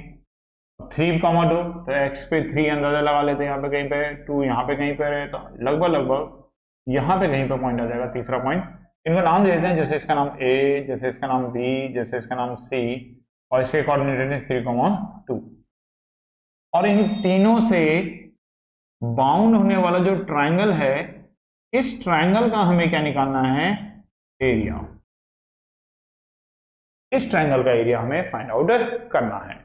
3,2, तो x पे 3 अंदाजा लगा लेते हैं, यहाँ पे कहीं पे 2, यहाँ पे कहीं पे है, तो लगभग यहाँ पे कहीं पे पॉइंट आ जाएगा, तीसरा पॉइंट। इनको नाम दे देते हैं, जैसे इसका नाम a, जैसे इसका नाम b, जैसे इसका नाम c, और इसके कोऑर्डिनेट है 3,2। और इन तीनों से बाउंड होने वाला जो ट्रायंगल है, इस ट्रायंगल का हमें क्या निकालना है, एरिया। इस ट्रायंगल का एरिया हमें फाइंड आउट करना है।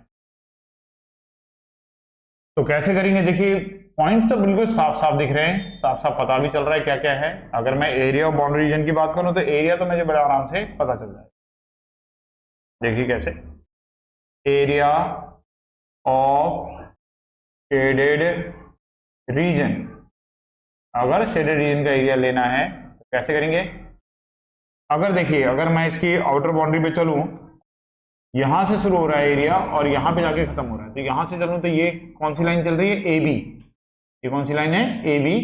तो कैसे करेंगे, देखिए पॉइंट्स तो बिल्कुल साफ साफ दिख रहे हैं, साफ साफ पता भी चल रहा है क्या क्या है। अगर मैं एरिया ऑफ बाउंड्री रीजन की बात करूं तो एरिया तो मुझे बड़े आराम से पता चल जाएगा। देखिए कैसे, एरिया ऑफ शेडेड रीजन, अगर शेडेड रीजन का एरिया लेना है तो कैसे करेंगे। अगर देखिए, अगर मैं इसकी आउटर बाउंड्री पे चलूं, यहां से शुरू हो रहा है एरिया और यहां पे जाके खत्म हो रहा है, तो यहां से चलूं तो ये कौन सी लाइन चल रही है, ए बी। ये कौन सी लाइन है, ए बी।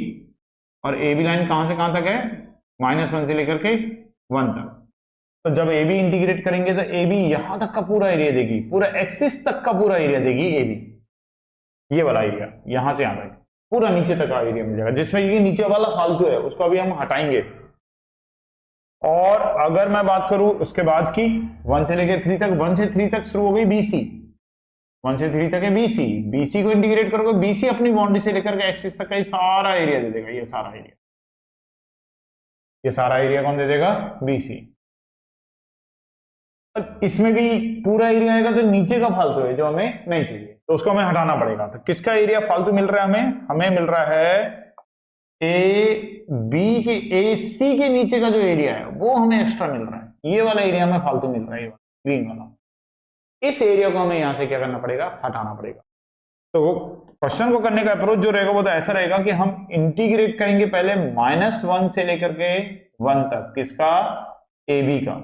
और ए बी लाइन कहां से कहां तक है, -1 से लेकर के 1 तक। तो जब ए बी इंटीग्रेट करेंगे तो ए बी यहां तक का पूरा एरिया देगी, पूरा एक्सिस तक का पूरा एरिया देगी ए बी। ये वाला एरिया यहां से यहां तक पूरा नीचे तक का एरिया मिल जाएगा, जिसमें ये नीचे वाला फालतू है उसको अभी हम हटाएंगे। और अगर मैं बात करूं उसके बाद की 1 से लेकर 3 तक, 1 से 3 तक शुरू हो गई बीसी, 1 से 3 तक है बीसी। बीसी को इंटीग्रेट करोगे, बीसी अपनी बाउंड्री से लेकर के एक्सिस तक का ये सारा एरिया दे देगा, ये सारा एरिया, ये सारा एरिया कौन दे देगा, बीसी। इसमें भी पूरा एरिया आएगा तो नीचे का फालतू है जो हमें नहीं चाहिए, तो उसको हमें हटाना पड़ेगा। तो किसका एरिया फालतू मिल रहा है हमें, हमें मिल रहा है ए बी के, ए सी के नीचे का जो एरिया है वो हमें एक्स्ट्रा मिल रहा है, ये वाला एरिया हमें फालतू मिल रहा है, ग्रीन वाला। इस एरिया को हमें यहां से क्या करना पड़ेगा, हटाना पड़ेगा। तो क्वेश्चन को करने का अप्रोच जो रहेगा वो तो ऐसा रहेगा कि हम इंटीग्रेट करेंगे पहले -1 से लेकर के 1 तक, किसका, ए बी का।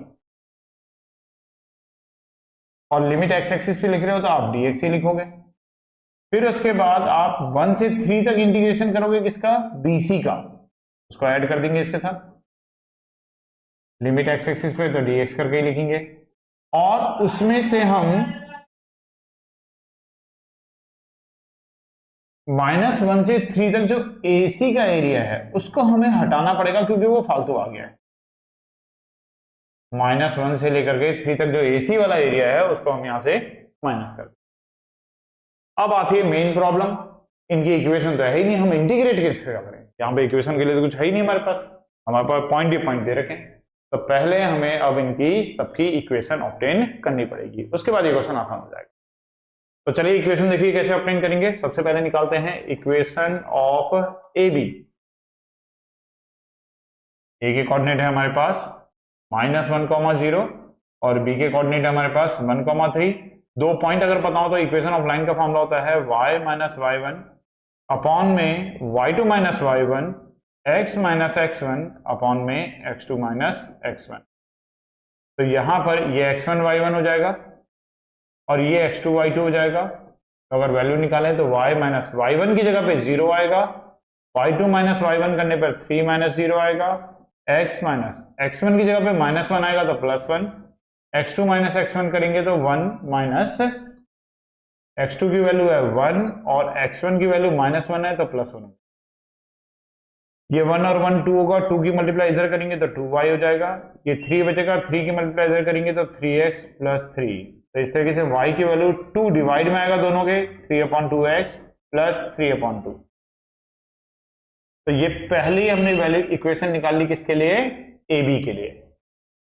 और लिमिट एक्स एक्सिस पे लिख रहे हो तो आप dx ही लिखोगे। फिर उसके बाद आप 1 से 3 तक इंटीग्रेशन करोगे, किसका, BC का, उसको ऐड कर देंगे इसके साथ, लिमिट एक्स एक्सिस पे तो dx करके ही लिखेंगे। और उसमें से हम -1 से 3 तक जो AC का एरिया है उसको हमें हटाना पड़ेगा, क्योंकि वो फालतू आ गया है। -1 से लेकर के 3 तक जो AC वाला एरिया है उसको हम यहां से माइनस कर दें। अब आती है मेन प्रॉब्लम, इनकी इक्वेशन तो है ही नहीं, हम इंटीग्रेट कैसे करें, यहाँ पे इक्वेशन के लिए तो कुछ है ही नहीं हमारे पास पॉइंट ही पॉइंट दे रखे हैं। तो पहले हमें अब इनकी सबकी इक्वेशन ऑब्टेन करनी पड़ेगी, उसके बाद ये क्वेश्चन आसान हो जाएगा। तो चलिए इक्वेशन देखिए कैसे ऑब्टेन करेंगे। सबसे पहले निकालते हैं इक्वेशन ऑफ ए बी। ए के कोऑर्डिनेट है हमारे पास -1,0 और बी के कोऑर्डिनेट है हमारे पास 1,3। 2 पॉइंट अगर पता हो तो इक्वेशन ऑफ लाइन का फॉर्मूला होता है y - y1 अपॉन में y2 - y1 x - x1 upon में x2 - x1। तो यहां पर ये x1 y1 हो जाएगा और ये x2 y2 हो जाएगा। तो अगर वैल्यू निकालें तो y - y1 की जगह पे 0 आएगा, y2 - y1 करने पर 3 - 0 आएगा, x - x1 की जगह पे -1 आएगा तो +1, x2 - x1 करेंगे तो 1 - x2 की वैल्यू है 1 और x1 की वैल्यू -1 है तो +1। ये 1 और 1 2 होगा, 2 की मल्टीप्लाई इधर करेंगे तो 2y हो जाएगा। ये 3 बचेगा, 3 की मल्टीप्लाई इधर करेंगे तो 3x + 3। तो इस तरीके से y की वैल्यू 2 डिवाइड में आएगा दोनों के, 3/2x + 3/2। तो ये पहली हमने वैल्यू इक्वेशन निकाल ली, किसके लिए, ए बी के लिए।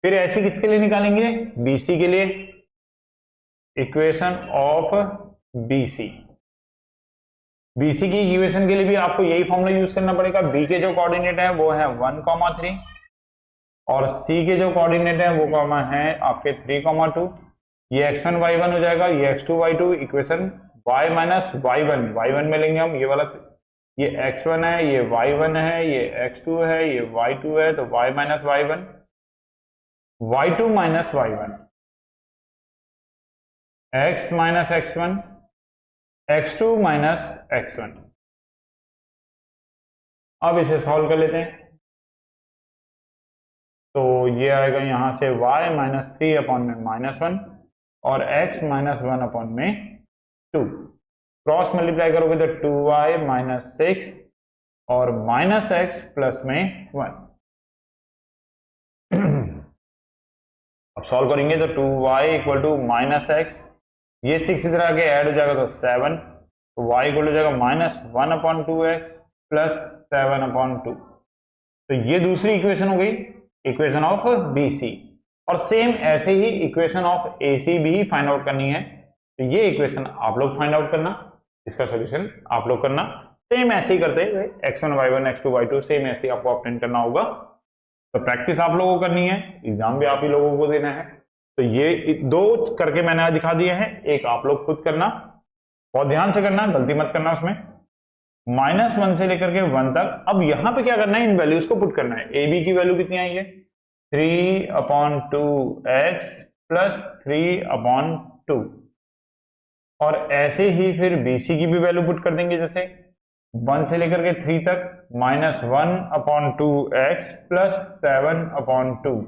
फिर ऐसी किसके लिए निकालेंगे, BC के लिए, इक्वेशन ऑफ BC। BC की इक्वेशन के लिए भी आपको यही फॉर्मूला यूज करना पड़ेगा। B के जो कोऑर्डिनेट है वो है 1,3 और C के जो कोऑर्डिनेट है वो है आपके 3,2। ये x1 y1 हो जाएगा, ये x2 y2। Equation y - y1 में लेंगे हम, ये वाला ये x1 है, ये y1 है, ये x2 है, ये y2 है, तो y minus y1, y2 minus y1, x minus x1, x2 minus x1। अब इसे सॉल्व कर लेते हैं। तो ये आएगा यहां से y माइनस 3 अपॉन में -1 और x माइनस 1 अपॉन में 2। क्रॉस मल्टीप्लाई करोगे तो 2y माइनस 6 और माइनस x प्लस में 1। अब सॉल्व करेंगे तो 2y equal to minus x, ये 6 इधर आके ऐड हो जाएगा तो 7, तो y इक्वल हो जाएगा -1 अपॉन 2x प्लस 7 अपॉन 2। तो ये दूसरी इक्वेशन हो गई, इक्वेशन ऑफ BC। और सेम ऐसे ही इक्वेशन ऑफ AC भी फाइंड आउट करनी है। तो ये इक्वेशन आप लोग फाइंड आउट करना, इसका सॉल्यूशन आप लोग करना। सेम ऐसे ही करते हैं, x1 y1 x2 y2 same ऐसे ही आपको ऑब्टेन करना होगा। तो प्रैक्टिस आप लोगों को करनी है, एग्जाम भी आप ही लोगों को देना है। तो ये दो करके मैंने दिखा दिए हैं, एक आप लोग खुद करना, बहुत ध्यान से करना, गलती मत करना उसमें। -1 से लेकर के 1 तक। अब यहां पे क्या करना है, इन वैल्यूज को पुट करना है। AB की वैल्यू कितनी आई है, 3/2x प्लस 3/2। और ऐसे ही फिर BC की भी वैल्यू पुट कर देंगे, जैसे 1 से लेकर के 3 तक -1/2x प्लस 7/2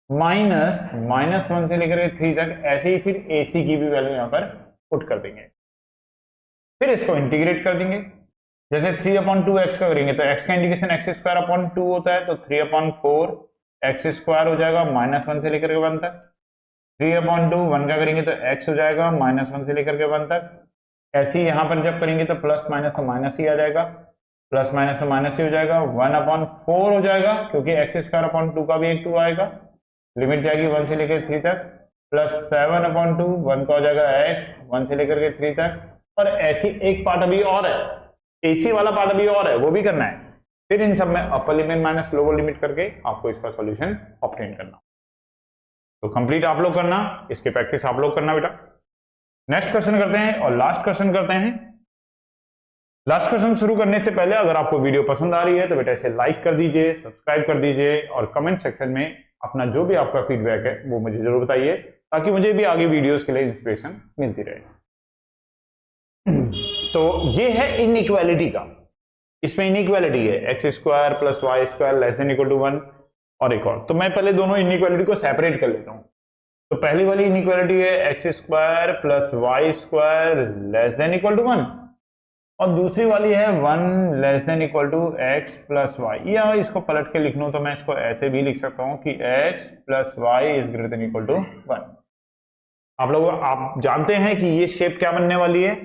-1 से लेकर के 3 तक। ऐसे ही फिर AC की भी वैल्यू यहां पर पुट कर देंगे, फिर इसको इंटीग्रेट कर देंगे। जैसे 3/2x का करेंगे तो x का इंटीग्रेशन x² 2 होता है, तो 3/4x² हो जाएगा -1 से लेकर के 1 तक। 3/2 1 का करेंगे तो x हो जाएगा -1 से लेकर के 1 तक। ऐसे ही यहां पर जब करेंगे तो प्लस माइनस तो माइनस ही आ जाएगा, प्लस माइनस तो माइनस ही हो जाएगा। 1/4 हो जाएगा, क्योंकि x² 2 का भी एक 2 आएगा। लिमिट जाएगी 1 से लेकर 3 तक, प्लस 7/2 1 का हो जाएगा x 1 से लेकर के 3 तक। और ऐसी एक पार्ट अभी और है, AC वाला पार्ट अभी और है, वो भी करना है। फिर इन सब में अपर लिमिट माइनस लोअर लिमिट करके आपको इसका सॉल्यूशन ऑब्टेन करना। तो कंप्लीट आप लोग करना, इसकी प्रैक्टिस आप लोग करना बेटा। नेक्स्ट क्वेश्चन करते हैं और लास्ट क्वेश्चन करते हैं। लास्ट क्वेश्चन शुरू करने से पहले अगर आपको वीडियो पसंद आ रही है तो बेटा इसे लाइक कर दीजिए, सब्सक्राइब कर दीजिए और कमेंट सेक्शन में अपना जो भी आपका फीडबैक है वो मुझे जरूर बताइए, ताकि मुझे भी आगे वीडियोस के लिए इंस्पिरेशन मिलती रहे। तो ये है इनइक्वालिटी का, इसमें इनइक्वालिटी है x² + y² <= 1 और एक और। तो मैं पहले दोनों इनइक्वालिटी को सेपरेट कर लेता हूं। तो पहली वाली इनइक्वालिटी है x² + y² <= 1 और दूसरी वाली है 1 <= x + y। या इसको पलट के लिख लूं तो मैं इसको ऐसे भी लिख सकता हूं कि x + y > 1। आप जानते हैं कि ये शेप क्या बनने वाली है,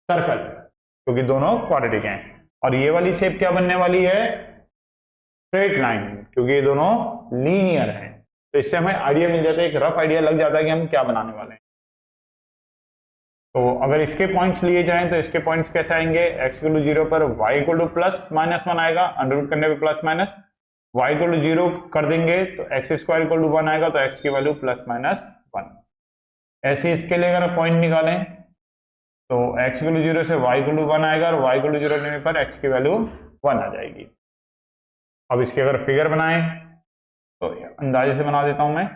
सर्कल, क्योंकि दोनों क्वाड्रेटिक हैं। और ये वाली शेप क्या बनने वाली है, स्ट्रेट लाइन, क्योंकि ये दोनों लीनियर हैं। तो इससे हमें आइडिया मिल जाता है, एक रफ आइडिया लग जाता है कि हम क्या बनाने वाले हैं। तो अगर इसके पॉइंट्स लिए जाएं तो इसके पॉइंट्स क्या चाहेंगे, x = 0 पर y = +-1 आएगा, अंडर करने पे प्लस माइनस, y = 0 कर देंगे तो x² = 1 आएगा, तो x की वैल्यू +-1। ऐसे इसके लिए अगर पॉइंट निकालें तो x = 0 से y = 1 आएगा और y = 0 लेने पर x की वैल्यू 1 आ जाएगी। अब इसकी अगर फिगर बनाएं तो अंदाजे से बना देता हूं मैं,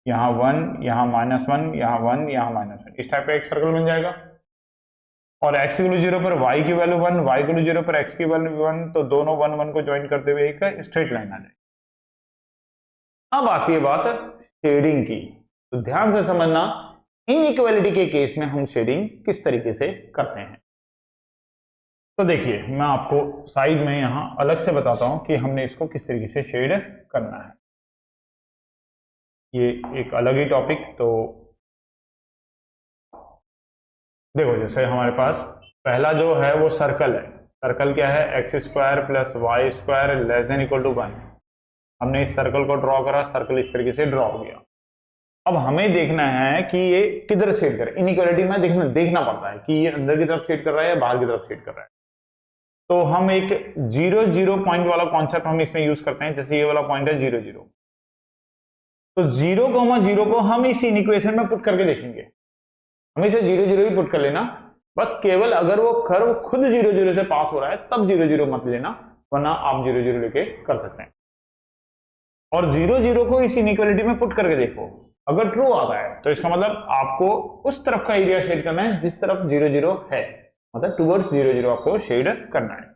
यहाँ 1 यहाँ -1 यहाँ 1 यहाँ -1, इस टाइप का एक सर्कल बन जाएगा। और x = 0 पर y की वैल्यू 1, y = 0 पर x की वैल्यू 1, तो दोनों 1 1 को ज्वाइन करते हुए एक स्ट्रेट लाइन आ जाएगी। अब आती है बात शेडिंग की, तो ध्यान से समझना इनइक्वालिटी के केस में हम शेडिंग किस तरीके से करते हैं। तो देखिए मैं आपको साइड में यहां अलग से बताता हूं कि हमने इसको किस तरीके से शेड करना है। ये एक अलग ही टॉपिक। तो देखो जैसे हमारे पास पहला जो है वो सर्कल है। सर्कल क्या है, x² + y² <= 1। हमने इस सर्कल को ड्रॉ करा, सर्कल इस तरीके से ड्रॉ हो गया। अब हमें देखना है कि ये किधर शेड करे। इनइक्वालिटी में देखना पड़ता है कि ये अंदर की तरफ शेड कर रहा है या बाहर की तरफ शेड कर रहा है। तो हम एक 0 0 पॉइंट वाला कॉन्सेप्ट हम इसमें यूज करते हैं। जैसे ये वाला पॉइंट है 0 0, तो 0, 0 को हम इस इक्वेशन में पुट करके देखेंगे। हम इसे 0 0 ही पुट कर लेना, बस केवल अगर वो कर्व खुद 0 0 से पास हो रहा है तब 0 0 मत लेना, वरना आप 0 0 लेके कर सकते हैं। और 0 0 को इस इनइक्वालिटी में पुट करके देखो, अगर ट्रू आता है तो इसका मतलब आपको उस तरफ का एरिया शेड करना है जिस तरफ 0 0 है, मतलब टुवर्ड्स 0 0 आपको शेड करना है।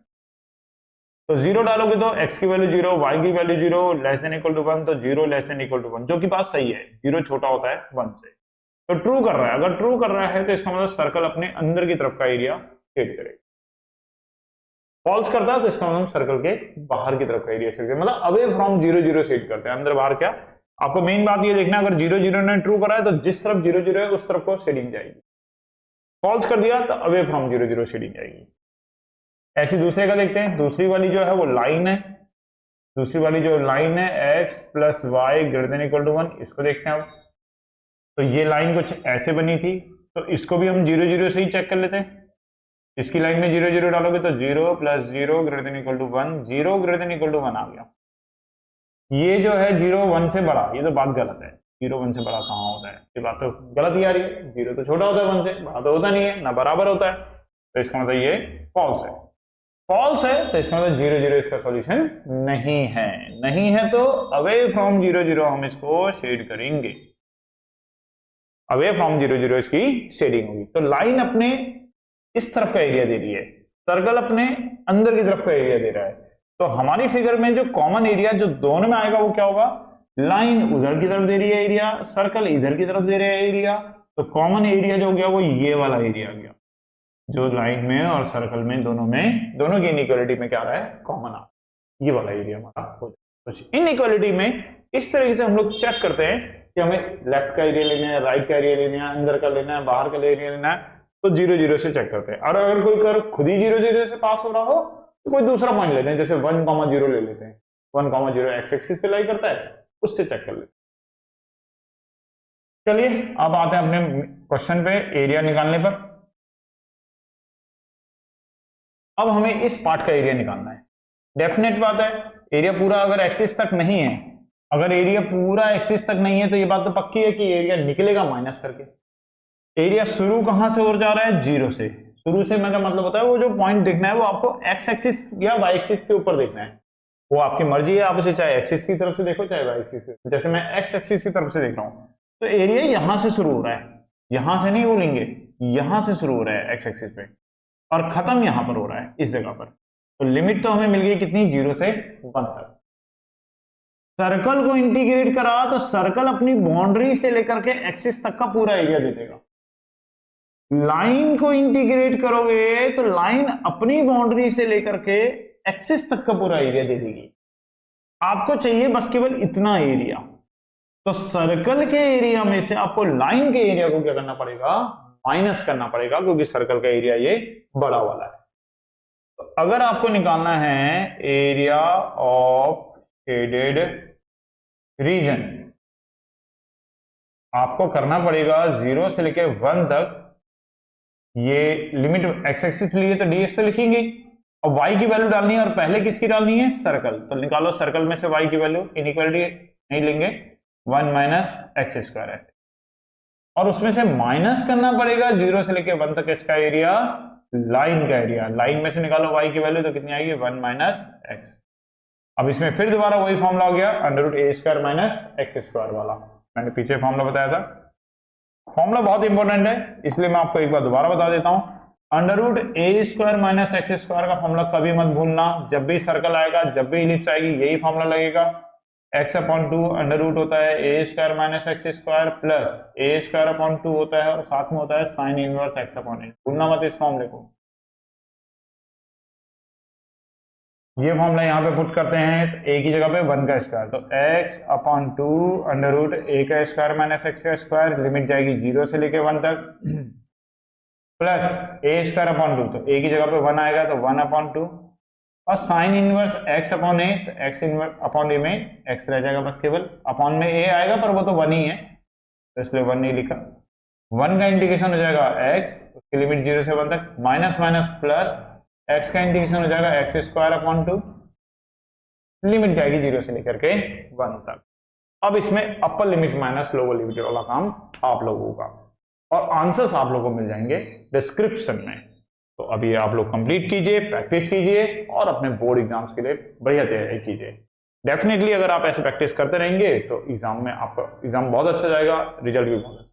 तो 0 डालोगे तो x की वैल्यू 0, y की value 0, less than equal to 1, तो 0 लेस देन इक्वल टू 1, जो कि बात सही है, 0 छोटा होता है 1 से। तो ट्रू कर रहा है, अगर ट्रू कर रहा है तो इसका मतलब सर्कल अपने अंदर की तरफ का एरिया शेड करेगा। फॉल्स करता है तो इसका मतलब सर्कल के बाहर की तरफ का एरिया शेड करेगा, मतलब अवे फ्रॉम 0 0 शेड करते हैं, अंदर बाहर क्या। आपको मेन बात ये देखना, अगर 0 0 ने ट्रू करा है तो जिस तरफ 0 0 है उस तरफ को शेडिंग जाएगी, फॉल्स कर दिया तो अवे फ्रॉम 0 0 शेडिंग जाएगी। ऐसी दूसरे का देखते हैं, दूसरी वाली जो है वो लाइन है, दूसरी वाली जो लाइन है x plus y greater than equal to 1, इसको देखते हैं अब। तो ये लाइन कुछ ऐसे बनी थी, तो इसको भी हम 0 0 से ही चेक कर लेते हैं। इसकी लाइन में 0 0 डालोगे तो 0 plus 0 greater than equal to 1, 0 greater than equal to 1 आ गया। ये जो है 0 1 से बड़ा, ये तो बात गलत है, 0 1 से बड़ा कहाँ होता है, ये बात तो गलत ही आ रही है, 0 तो छोटा होता है 1 से, बड़ा तो होता नहीं है, ना बराबर होता है, तो इसका मतलब ये फॉल्स है। फॉल्स है तो इसका मतलब 0 0 इसका सॉल्यूशन नहीं है, नहीं है तो अवे फ्रॉम 0 0 हम इसको शेड करेंगे, अवे फ्रॉम 0 0 इसकी शेडिंग होगी। तो लाइन अपने इस तरफ का एरिया दे रही है, सर्कल अपने अंदर की तरफ का एरिया दे रहा है, तो हमारी फिगर में जो कॉमन एरिया जो दोनों में आएगा वो क्या होगा, लाइन उधर की तरफ दे रही है एरिया, सर्कल इधर की तरफ दे रहा है एरिया, तो कॉमन एरिया जो हो गया वो ये वाला एरिया आ गया, जो लाइन में और सर्कल में दोनों की इनइक्वालिटी में क्या आ रहा है, कॉमन आ, ये वाला एरिया हमारा हो जाए। तो इनइक्वालिटी में इस तरीके से हम लोग चेक करते हैं कि हमें लेफ्ट का एरिया लेना है, राइट का एरिया लेना है, अंदर का लेना है, बाहर का एरिया लेना है, तो 0 0 से चेक करते हैं। और अगर कोई कर्व खुद ही 0 0 से पास हो रहा हो तो कोई दूसरा पॉइंट लेते हैं, जैसे 1 0 ले लेते हैं, 1 0 एक्स एक्सिस पे लाई करता है, उससे चेक कर लेते हैं। चलिए अब आते हैं अपने क्वेश्चन पे एरिया निकालने पर। अब हमें इस पार्ट का एरिया निकालना है। डेफिनेट बात है, एरिया पूरा अगर एक्सिस तक नहीं है, अगर एरिया पूरा एक्सिस तक नहीं है तो ये बात तो पक्की है कि एरिया निकलेगा माइनस करके। एरिया शुरू कहां से हो जा रहा है, 0 से। शुरू से मेरा मतलब होता है वो जो पॉइंट देखना है वो आपको एक्स एक्सिस या वाई एक्सिस के ऊपर देखना है, वो आपकी मर्जी है, आप उसे चाहे एक्सिस की तरफ से देखो चाहे वाई एक्सिस से। जैसे मैं एक्स एक्सिस की तरफ से देख रहा हूं तो एरिया यहां से शुरू हो रहा है, यहां से नहीं बोलेंगे, यहां से शुरू हो रहा है एक्स एक्सिस पे और खत्म यहां पर हो रहा है इस जगह पर। तो लिमिट तो हमें मिल गई कितनी, 0 से 1 तक। सर्कल को इंटीग्रेट करा तो सर्कल अपनी बाउंड्री से लेकर के एक्सिस तक का पूरा एरिया दे देगा। लाइन को इंटीग्रेट करोगे तो लाइन अपनी बाउंड्री से लेकर के एक्सिस तक का पूरा एरिया दे देगी। आपको चाहिए बस केवल इतना एरिया, तो सर्कल के एरिया में से आपको लाइन के एरिया को क्या करना पड़ेगा, माइनस करना पड़ेगा, क्योंकि सर्कल का एरिया ये बड़ा वाला है। तो अगर आपको निकालना है एरिया ऑफ शेडेड रीजन, आपको करना पड़ेगा 0 से लेकर 1 तक, ये लिमिट एक्स एक्सिस लिए तो ds तो लिखेंगे, अब y की वैल्यू डालनी है और पहले किसकी डालनी है, सर्कल। तो निकालो सर्कल में से y की वैल्यू, इनइक्वालिटी नहीं लेंगे, 1 माइनस एक्स स्क्वायर ऐसे, और उसमें से माइनस करना पड़ेगा 0 से लेकर 1 तक इसका एरिया, लाइन का एरिया। लाइन में से निकालो y की वैल्यू तो कितनी आएगी, 1 माइनस एक्स। अब इसमें फिर दोबारा वही फॉर्मूला हो गया, under root A square minus X square वाला, मैंने पीछे फॉर्मूला बताया था। फॉर्मूला बहुत इंपॉर्टेंट है इसलिए मैं आपको एक बार दोबारा बता देता हूं, under root A square minus X square का फॉर्मूला कभी मत भूलना, जब भी सर्कल आएगा, जब भी इलिप्स आएगी, यही फॉर्मूला लगेगा। x अपॉन 2 अंडर रूट होता है A square minus X square plus A square upon 2 होता है और साथ में होता है sine inverse X upon A. भूलना मत इस फॉर्मूले को। ये फॉर्मूला यहाँ पे पुट करते हैं तो a की जगह पे 1 का स्क्वायर, तो x upon 2 under root a का स्क्वायर माइनस एक्स का स्क्वायर, लिमिट जाएगी 0 से लेके 1 तक, प्लस a स्क्वायर अपॉन 2, तो a की जगह पे 1 आएगा तो 1 अपॉन 2 और sine inverse x upon a, तो x इनवर्स अपॉन a में x रह जाएगा बस, केवल अपॉन में a आएगा पर वो तो 1 ही है तो इसलिए 1 नहीं लिखा। 1 का इंटीग्रेशन हो जाएगा x, उसकी लिमिट 0 से 1 तक, माइनस माइनस प्लस x का इंटीग्रेशन हो जाएगा एक्स स्क्वायर अपॉन 2, लिमिट जाएगी 0 से लेकर के 1 तक। अब इसमें अपर लिमिट माइनस लोअर लिमिट वाला काम आप लोगों का। और आंसर्स आप लोगों को मिल जाएंगे डिस्क्रिप्शन में। तो अभी आप लोग कंप्लीट कीजिए, प्रैक्टिस कीजिए और अपने बोर्ड एग्जाम्स के लिए बढ़िया तैयारी कीजिए। डेफिनेटली अगर आप ऐसे प्रैक्टिस करते रहेंगे तो एग्जाम में आपका एग्जाम बहुत अच्छा जाएगा, रिजल्ट भी बहुत अच्छा।